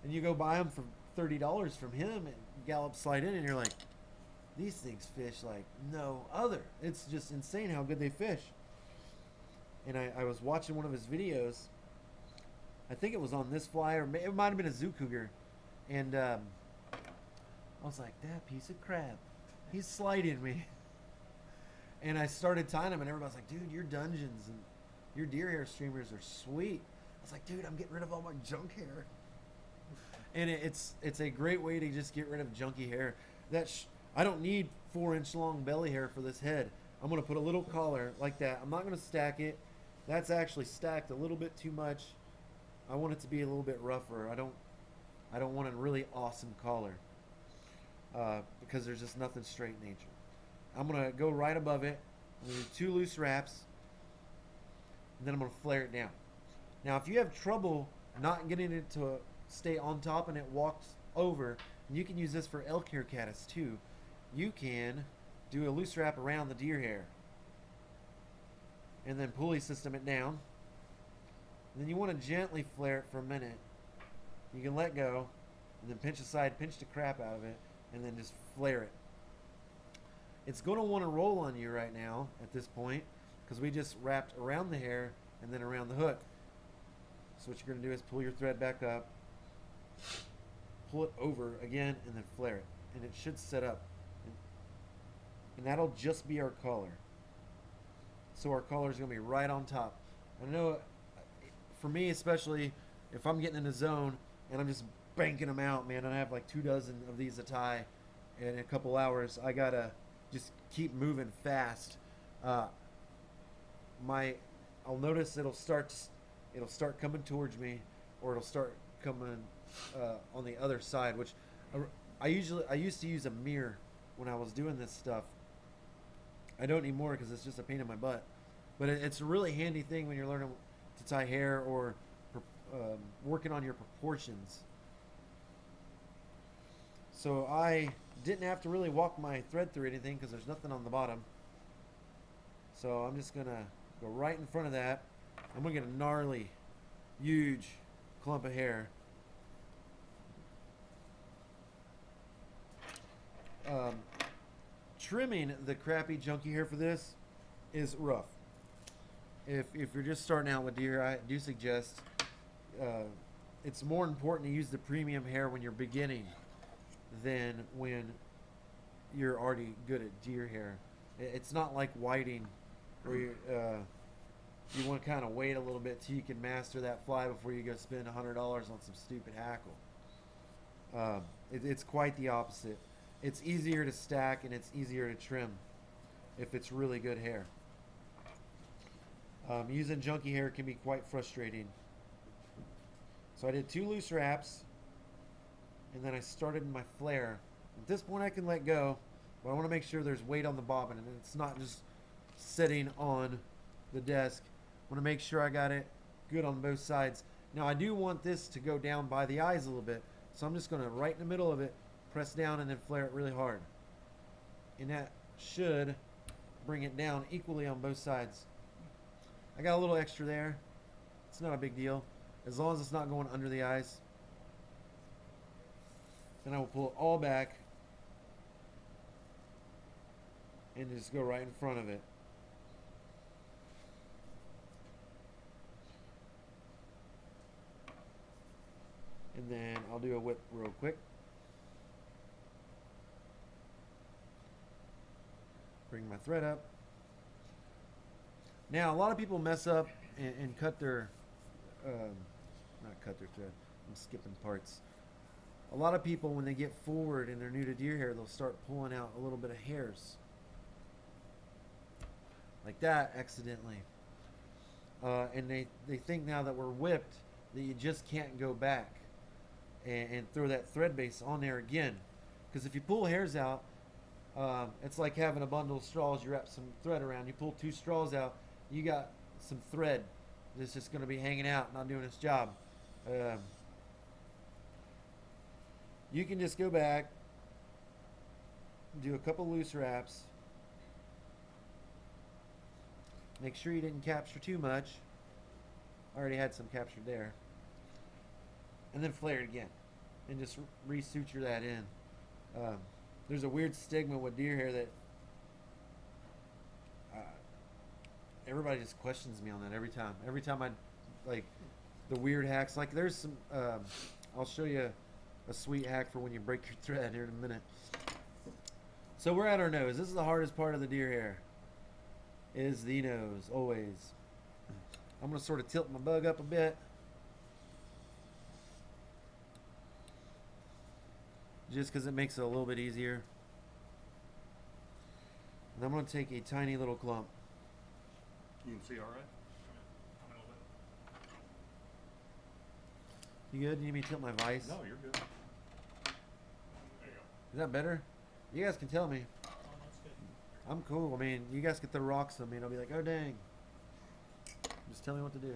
And you go buy them for $30 from him, and Gallup slide in, and you're like, these things fish like no other. It's just insane how good they fish. And I was watching one of his videos. I think it was on this fly, or it might have been a zoo cougar. And I was like, that piece of crap. He's sliding me. And I started tying him, and everybody's like, dude, your dungeons and your deer hair streamers are sweet. I was like, dude, I'm getting rid of all my junk hair. And it's a great way to just get rid of junky hair. I don't need 4-inch long belly hair for this head. I'm going to put a little collar like that. I'm not going to stack it. That's actually stacked a little bit too much. I want it to be a little bit rougher. I don't want a really awesome collar because there's just nothing straight in nature. I'm going to go right above it. I'm going to do 2 loose wraps, and then I'm going to flare it down. Now, if you have trouble not getting it to stay on top and it walks over, and you can use this for elk hair caddis too, you can do a loose wrap around the deer hair and then pulley system it down. And then you want to gently flare it for a minute. You can let go and then pinch aside, pinch the crap out of it, and then just flare it. It's going to want to roll on you right now at this point because we just wrapped around the hair and then around the hook. So what you're going to do is pull your thread back up, pull it over again, and then flare it. And it should set up. And that'll just be our collar. So our collar is going to be right on top. I know, for me especially, if I'm getting in the zone and I'm just banking them out, man, and I have like 24 of these to tie in a couple hours, I got to just keep moving fast. I'll notice it'll start coming towards me, or it'll start coming on the other side, which I used to use a mirror when I was doing this stuff. I don't anymore because it's just a pain in my butt, but it's a really handy thing when you're learning to tie hair or working on your proportions. So I didn't have to really walk my thread through anything because there's nothing on the bottom. So I'm just gonna go right in front of that. I'm gonna get a gnarly, huge clump of hair. Trimming the crappy junky hair for this is rough. If you're just starting out with deer, I do suggest it's more important to use the premium hair when you're beginning than when you're already good at deer hair. It's not like whiting where you want to kind of wait a little bit till you can master that fly before you go spend $100 on some stupid hackle. It's quite the opposite. It's easier to stack and it's easier to trim if it's really good hair. Using junky hair can be quite frustrating. So I did 2 loose wraps and then I started in my flare. At this point I can let go, but I want to make sure there's weight on the bobbin and it's not just sitting on the desk. I want to make sure I got it good on both sides. Now I do want this to go down by the eyes a little bit, so I'm just going to right in the middle of it press down and then flare it really hard, and that should bring it down equally on both sides. I got a little extra there. It's not a big deal as long as it's not going under the eyes. Then I will pull it all back and just go right in front of it. And then I'll do a whip real quick. Bring my thread up. Now, a lot of people mess up and cut their, not cut their thread, I'm skipping parts. A lot of people, when they get forward and they're new to deer hair, they'll start pulling out a little bit of hairs. Like that, accidentally. And they think now that we're whipped, that you just can't go back and throw that thread base on there again. Because if you pull hairs out, it's like having a bundle of straws. You wrap some thread around, you pull 2 straws out, you got some thread that's just going to be hanging out, not doing its job. You can just go back, do a couple loose wraps, make sure you didn't capture too much. I already had some captured there. And then flare it again and just re-suture that in. There's a weird stigma with deer hair that everybody just questions me on that every time. Every time I, like, the weird hacks. Like, there's some, I'll show you a sweet hack for when you break your thread here in a minute. So we're at our nose. This is the hardest part of the deer hair, is the nose, always. I'm going to sort of tilt my bug up a bit. Just because it makes it a little bit easier. And I'm going to take a tiny little clump. You can see all right? You good? You need me to tilt my vise? No, you're good. There you go. Is that better? You guys can tell me. Oh, that's good. I'm cool. I mean, you guys can throw rocks on me and I'll be like, oh dang. Just tell me what to do.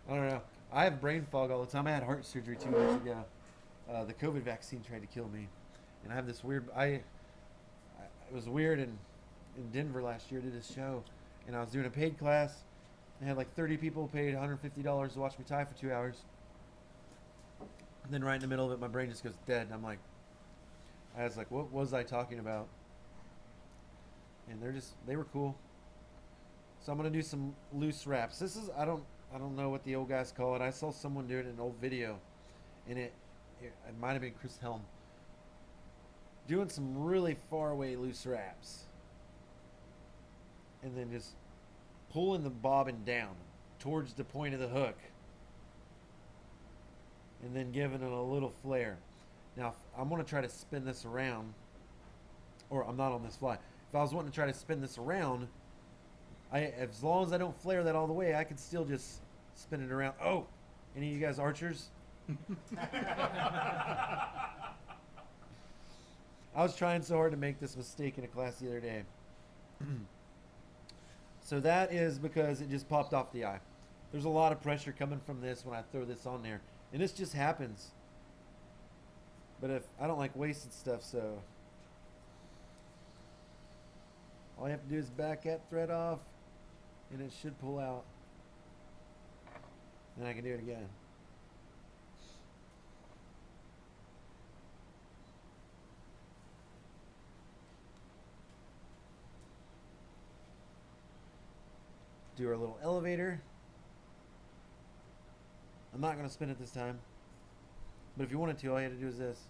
I don't know. I have brain fog all the time. I had heart surgery 2 years ago. The COVID vaccine tried to kill me, and I have this weird. It was weird in Denver last year. I did this show, and I was doing a paid class. I had like 30 people paid $150 to watch me tie for 2 hours. And then right in the middle of it, my brain just goes dead, and I was like, what was I talking about? And they were cool. So I'm gonna do some loose wraps. This is I don't know what the old guys call it. I saw someone do it in an old video, and it might have been Chris Helm doing some really far away loose wraps, and then just pulling the bobbin down towards the point of the hook, and then giving it a little flare. Now I'm going to try to spin this around, or I'm not on this fly. If I was wanting to try to spin this around, as long as I don't flare that all the way, I could still just spin it around. Oh, any of you guys archers? I was trying so hard to make this mistake in a class the other day. So that is because it just popped off the eye. There's a lot of pressure coming from this when I throw this on there. And this just happens. But if I don't like wasted stuff, so all I have to do is back that thread off, and it should pull out. Then I can do it again. Do our little elevator. I'm not going to spin it this time. But if you wanted to, all you had to do is this.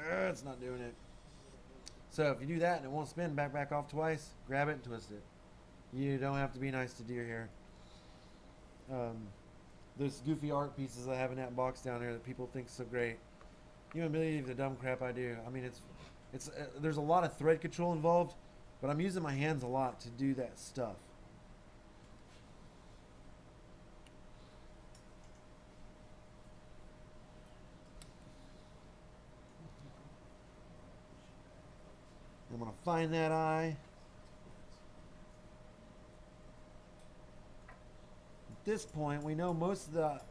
It's not doing it. So if you do that and it won't spin, back off twice, grab it and twist it. You don't have to be nice to deer here. Those goofy art pieces I have in that box down there that people think so great. You wouldn't believe the dumb crap I do. I mean, it's there's a lot of thread control involved, but I'm using my hands a lot to do that stuff. I'm going to find that eye. At this point, we know most of the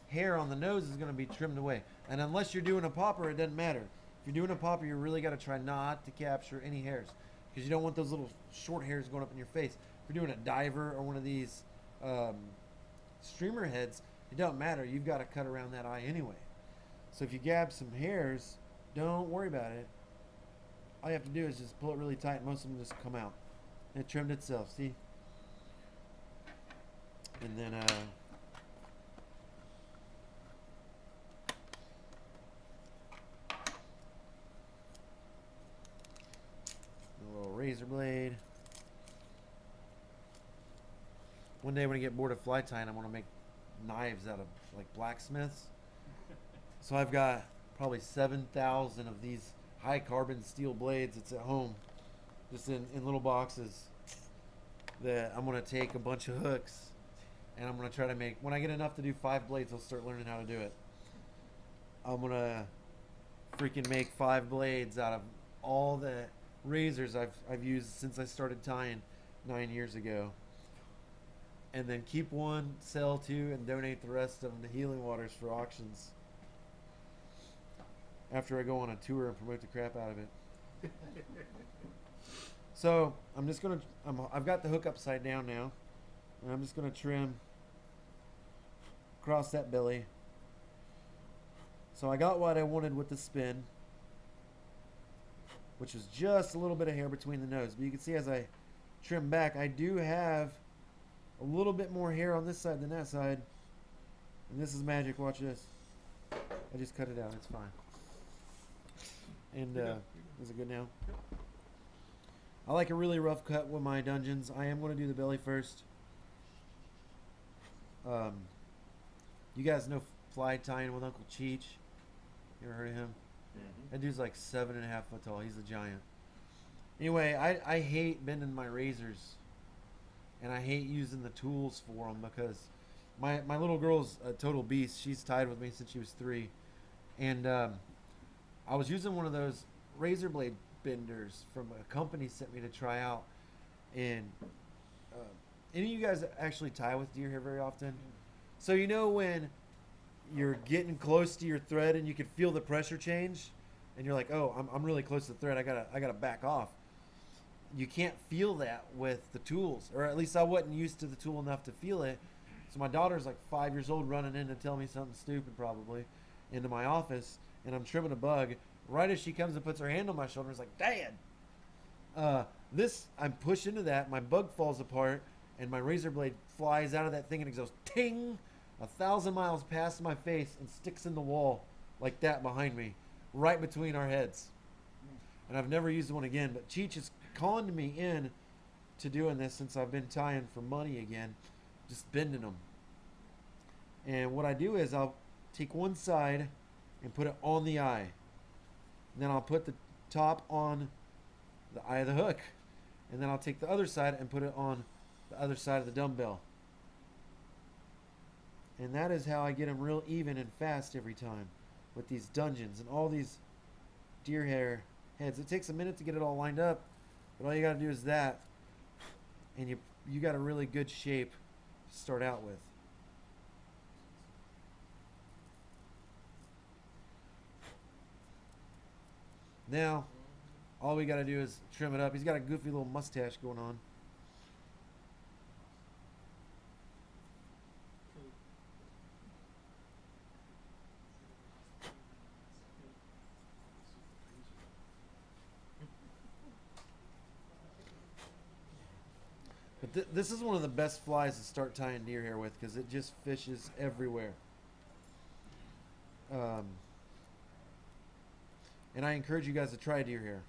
hair on the nose is going to be trimmed away. And unless you're doing a popper, it doesn't matter. If you're doing a popper, you really got to try not to capture any hairs, because you don't want those little short hairs going up in your face. If you're doing a diver or one of these streamer heads, it don't matter. You've got to cut around that eye anyway. So if you gab some hairs, don't worry about it. All you have to do is just pull it really tight, and most of them just come out. It trimmed itself, see? And then a little razor blade. One day when I get bored of fly tying, I'm going to make knives out of like blacksmiths. So I've got probably 7,000 of these high carbon steel blades. It's at home, just in little boxes, that I'm going to take a bunch of hooks and I'm going to try to make, when I get enough to do 5 blades, I'll start learning how to do it. I'm going to freaking make 5 blades out of all the razors I've used since I started tying 9 years ago, and then keep one, sell 2, and donate the rest of them to Healing Waters for auctions after I go on a tour and promote the crap out of it. So I'm just gonna, I've got the hook upside down now, and I'm just gonna trim across that belly. So I got what I wanted with the spin, which is just a little bit of hair between the nose. But you can see as I trim back, I do have a little bit more hair on this side than that side. And this is magic. Watch this. I just cut it out. It's fine. And is it good now? I like a really rough cut with my dungeons. I am going to do the belly first. You guys know fly tying with Uncle Cheech? You ever heard of him? Mm-hmm. That dude's like 7.5 foot tall. He's a giant. Anyway, I hate bending my razors, and I hate using the tools for them, because my little girl's a total beast. She's tied with me since she was 3, and I was using one of those razor blade benders from a company sent me to try out. And any of you guys actually tie with deer hair very often? So you know when you're getting close to your thread and you can feel the pressure change, and you're like, oh, I'm really close to the thread, I gotta back off. You can't feel that with the tools, or at least I wasn't used to the tool enough to feel it. So my daughter's like 5 years old, running in to tell me something stupid probably into my office, and I'm trimming a bug. Right as she comes and puts her hand on my shoulder, it's like, Dad! I'm pushed into that, my bug falls apart, and my razor blade flies out of that thing, and it goes ting! 1,000 miles past my face and sticks in the wall like that behind me, right between our heads. And I've never used one again, but Cheech is calling me in to doing this since I've been tying for money again, just bending them. And what I do is I'll take one side and put it on the eye. And then I'll put the top on the eye of the hook. And then I'll take the other side and put it on the other side of the dumbbell. And that is how I get them real even and fast every time with these dungeons and all these deer hair heads. It takes a minute to get it all lined up, but all you got to do is that, and you got a really good shape to start out with. Now, all we got to do is trim it up. He's got a goofy little mustache going on. But this is one of the best flies to start tying deer hair with because it just fishes everywhere. And I encourage you guys to try deer hair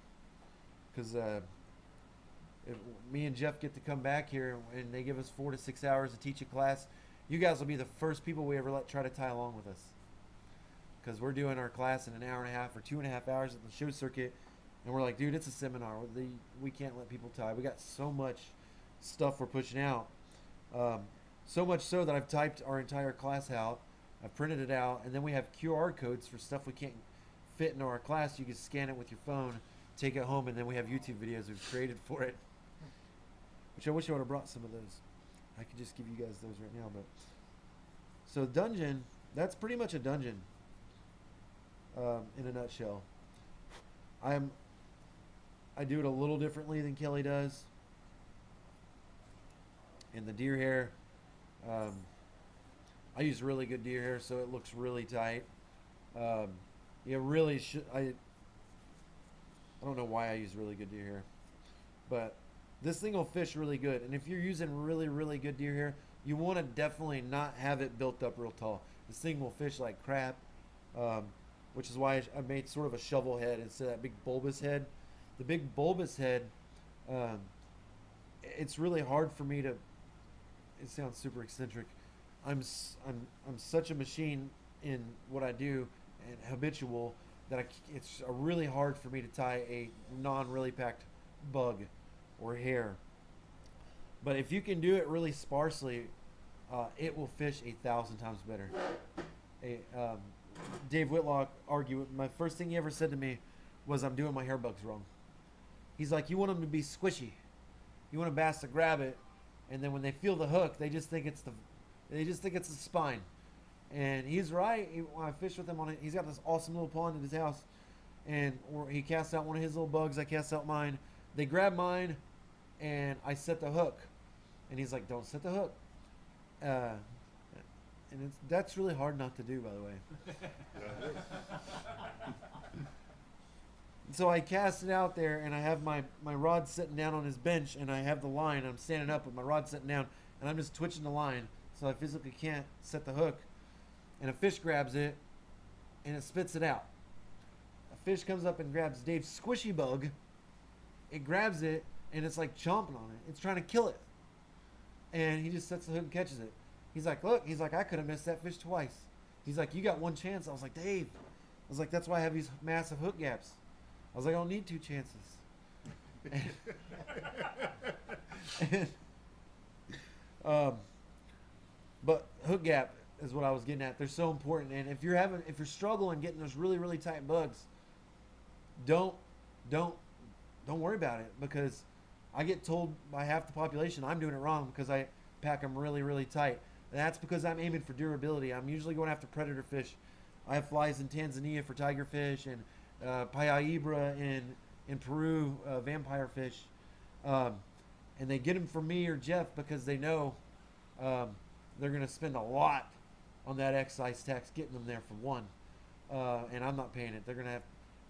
because if me and Jeff get to come back here and they give us 4 to 6 hours to teach a class, you guys will be the first people we ever let try to tie along with us because we're doing our class in an hour and a half or 2.5 hours at the show circuit, and we're like, dude, it's a seminar. We can't let people tie. We got so much stuff we're pushing out, so much so that I've typed our entire class out, I've printed it out, and then we have QR codes for stuff we can't fit into our class. You can scan it with your phone, take it home, and then we have YouTube videos we've created for it, which I wish I would have brought some of those. I could just give you guys those right now. But so dungeon, that's pretty much a dungeon in a nutshell. I do it a little differently than Kelly does. In the deer hair, I use really good deer hair, so it looks really tight. You really should. I don't know why I use really good deer hair, but this thing will fish really good. And if you're using really, really good deer hair, you want to definitely not have it built up real tall. This thing will fish like crap, which is why I made sort of a shovel head instead of that big bulbous head. The big bulbous head, it's really hard for me to. It sounds super eccentric. I'm such a machine in what I do and habitual that it's really hard for me to tie a non-really packed bug or hair. But if you can do it really sparsely, it will fish 1,000 times better. Dave Whitlock argued. My first thing he ever said to me was, "I'm doing my hair bugs wrong." He's like, "You want them to be squishy. You want a bass to grab it, and then when they feel the hook, they just think it's the spine." And he's right. When I fish with him on it, he's got this awesome little pond at his house, and he casts out one of his little bugs. I cast out mine. They grab mine, and I set the hook, and he's like, "Don't set the hook." And that's really hard not to do, by the way. So I cast it out there, and I have my rod sitting down on his bench, and I have the line. I'm standing up with my rod sitting down, and I'm just twitching the line, so I physically can't set the hook. And a fish grabs it, and it spits it out. A fish comes up and grabs Dave's squishy bug. It grabs it, and it's like chomping on it. It's trying to kill it. And he just sets the hook and catches it. He's like, "Look," he's like, "I could have missed that fish twice." He's like, "You got one chance." I was like, "Dave," I was like, "That's why I have these massive hook gaps." I was like, "I don't need 2 chances." But hook gap is what I was getting at. They're so important. And if you're struggling getting those really, really tight bugs, don't worry about it, because I get told by half the population I'm doing it wrong because I pack them really, really tight. And that's because I'm aiming for durability. I'm usually going after predator fish. I have flies in Tanzania for tigerfish and Payahibra in Peru, vampire fish. And they get them from me or Jeff because they know they're going to spend a lot on that excise tax getting them there for one. And I'm not paying it. They're going to have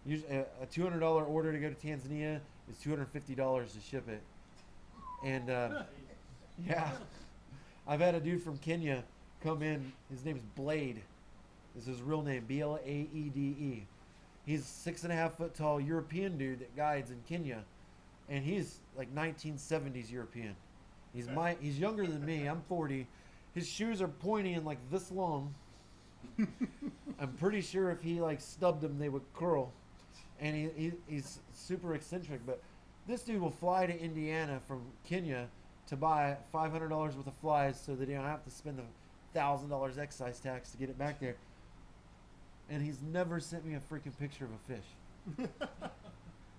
usually a $200 order to go to Tanzania is $250 to ship it. And yeah, I've had a dude from Kenya come in. His name's Blade. This is his real name, Blaede. He's 6.5 foot tall European dude that guides in Kenya, and he's like 1970s European. He's younger than me. I'm 40. His shoes are pointy and like this long. I'm pretty sure if he like stubbed them, they would curl. And he's super eccentric. But this dude will fly to Indiana from Kenya to buy $500 worth of flies so that he don't have to spend the $1,000 excise tax to get it back there. And he's never sent me a freaking picture of a fish.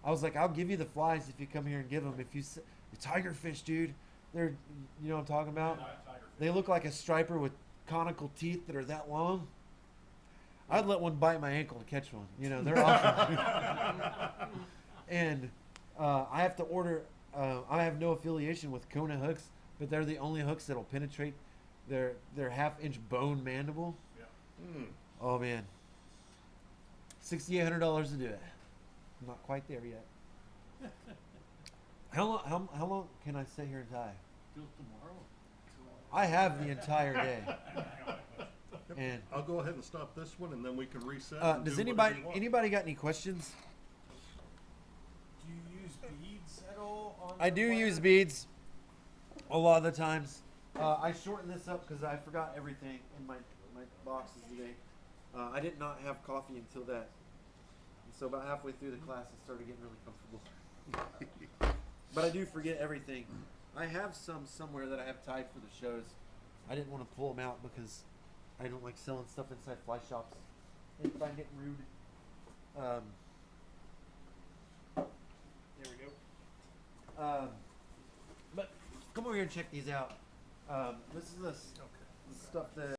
I was like, "I'll give you the flies if you come here and give them. If you the tiger fish, dude, they're, you know what I'm talking about? They look like a striper with conical teeth that are that long." I'd let one bite my ankle to catch one. You know, they're awesome. And I have to order. I have no affiliation with Kona hooks, but they're the only hooks that'll penetrate their half-inch bone mandible. Yeah. Oh man, $6,800 to do it. I'm not quite there yet. How long can I stay here and tie? Till tomorrow. I have the entire day. And I'll go ahead and stop this one, and then we can reset. and does do whatever anybody you want. got any questions? Do you use beads at all on I the do pliers? use beads a lot of the times. I shortened this up because I forgot everything in my boxes today. I did not have coffee until that. And so about halfway through the class, I started getting really comfortable. But I do forget everything. I have some somewhere that I have tied for the shows. I didn't want to pull them out because I don't like selling stuff inside fly shops. I find it rude. There we go. But come over here and check these out. This is the stuff that